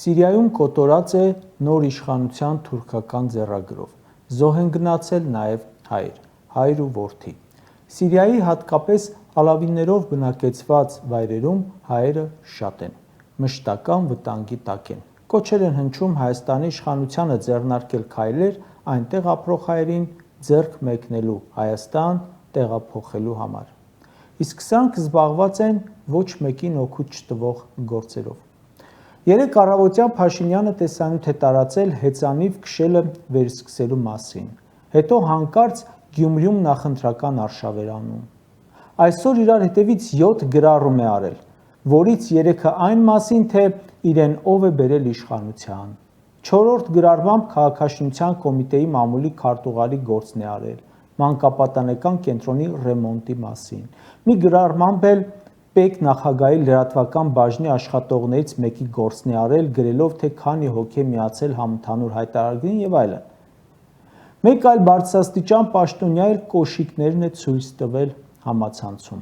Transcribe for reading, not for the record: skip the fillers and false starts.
Սիրիայում կոտորած է նոր իշխանության թուրքական ձեռագրով, զոհ են գնացել նաև հայր ու որդի։ Սիրիայի հատկապես ալավիներով բնակեցված վայրերում հայերը շատ են, մշտական վտանգի տակ են, կոչեր են հնչում Հայաստանի իշխանությանը ձեռնարկել քայլեր այնտեղ ապրող հայերին ձեռք մեկնելու, Հայաստան տեղափոխելու համար։ Իսկ սրանք զբաղված են ոչ մեկին օգուտ չտվող գործերով։ Երեկ առավոտյան Փաշինյանը տեսանյութ է տարածել հեծանիվ քշելը վերսկսելու մասին, հետո հանկարծ Գյումրիում նախընտրական արշավ էր անում։ Այսօր իրար հետևից 7 գրառում է արել, որից 3-ը այն մասին, թե իրեն ով է բերել իշխանության։ 4-րդ գրառմամբ քաղաքաշինության կոմիտեի մամուլի քարտուղարի գործն է արել, մանկապատանեկան կենտրոնի ռեմոնտի մասին։ Մի գրառմամբ էլ Պետ նախագահի լրատվական բաժնի աշխատողներից մեկի գործն է արել, գրելով, թե քանի հոգի է միացել համընդհանուր հայտարարին եւ այլն։ Մեկ այլ բարձրաստիճան պաշտոնյա էլ կոշիկներն է ցույց տվել համացանցում։